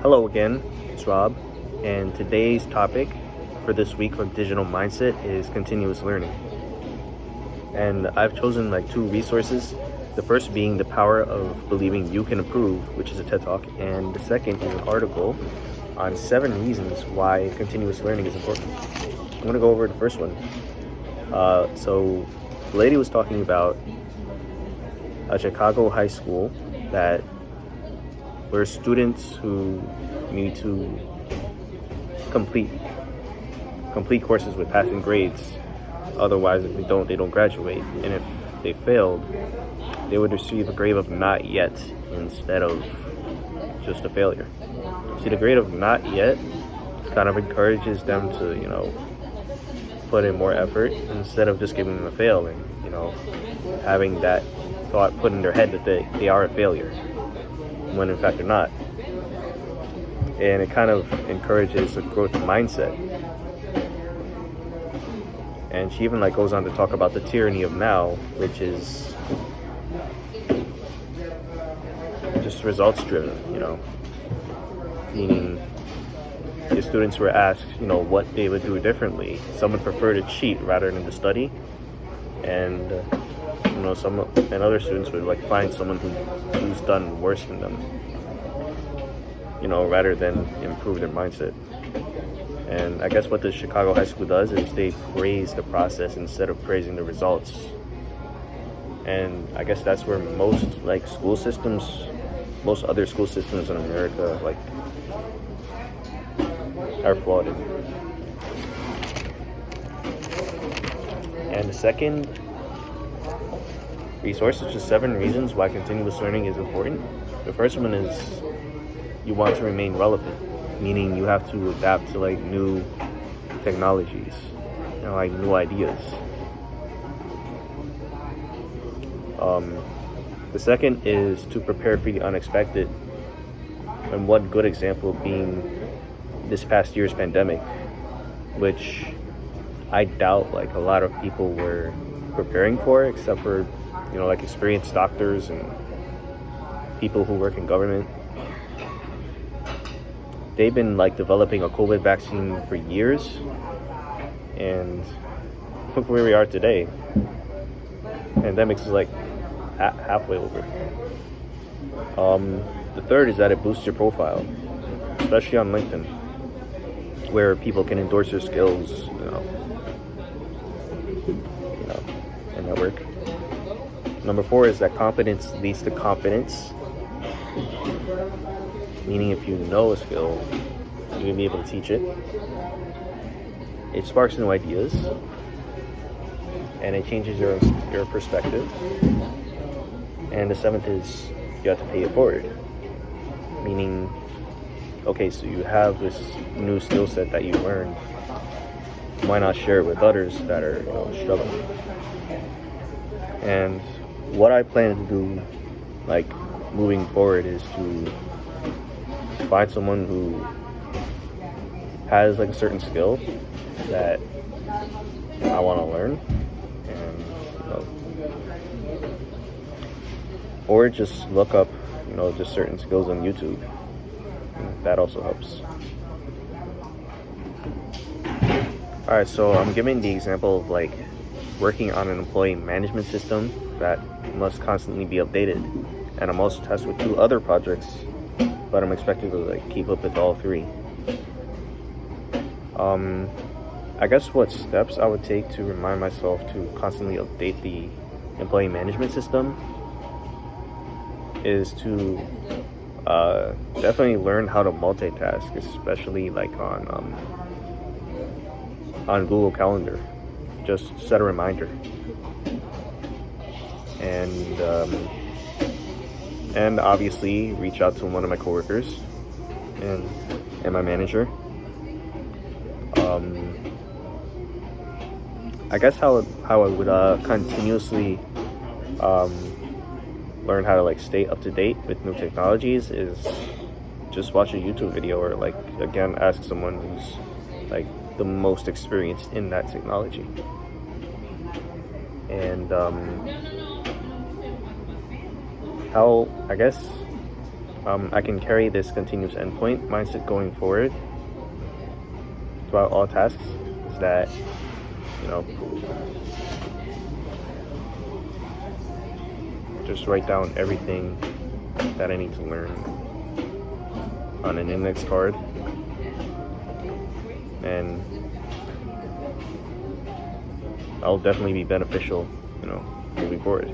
Hello again, it's Rob, and today's topic for this week on digital mindset is continuous learning. And I've chosen like two resources. The first being The Power of Believing You Can Improve, which is a TED Talk, and the second is an article on 7 reasons why continuous learning is important. I'm going to go over the first one. So the lady was talking about a Chicago high school that where students who need to complete courses with passing grades. Otherwise, if they don't graduate. And if they failed, they would receive a grade of not yet instead of just a failure. See, the grade of not yet kind of encourages them to, put in more effort instead of just giving them a fail and, having that thought put in their head that they are a failure when in fact they're not. And it kind of encourages a growth mindset. And she even goes on to talk about the tyranny of now, which is just results driven, meaning the students were asked, what they would do differently. Some would prefer to cheat rather than to study, and other students would find someone who's done worse than them, rather than improve their mindset. And I guess what the Chicago high school does is they praise the process instead of praising the results. And I guess that's where most other school systems in America are flawed in. And the second resource is just 7 reasons why continuous learning is important. The first one is you want to remain relevant, meaning you have to adapt to new technologies, new ideas. The second is to prepare for the unexpected, and one good example being this past year's pandemic, which I doubt a lot of people were preparing for, except for experienced doctors and people who work in government. They've been developing a COVID vaccine for years, and look where we are today. Pandemics is halfway over. The third is that it boosts your profile, especially on LinkedIn, where people can endorse your skills, and network. Number 4 is that competence leads to confidence, meaning if you know a skill, you're going to be able to teach it. It sparks new ideas, and it changes your perspective. And the 7th is you have to pay it forward, meaning, okay, so you have this new skill set that you learned. Why not share it with others that are struggling? And what I plan to do, moving forward, is to find someone who has a certain skill that I want to learn, and or just look up, just certain skills on YouTube. That also helps. All right, so I'm giving the example of working on an employee management system that must constantly be updated, and I'm also tasked with 2 other projects, but I'm expected to keep up with all 3. I guess what steps I would take to remind myself to constantly update the employee management system is to definitely learn how to multitask, especially on Google Calendar. Just set a reminder, and obviously reach out to one of my coworkers and my manager. I guess how I would continuously learn how to stay up to date with new technologies is just watch a YouTube video, or again ask someone who's the most experienced in that technology. And how I can carry this continuous endpoint mindset going forward throughout all tasks. Is that, you know, just write down everything that I need to learn on an index card, and I'll definitely be beneficial, moving forward.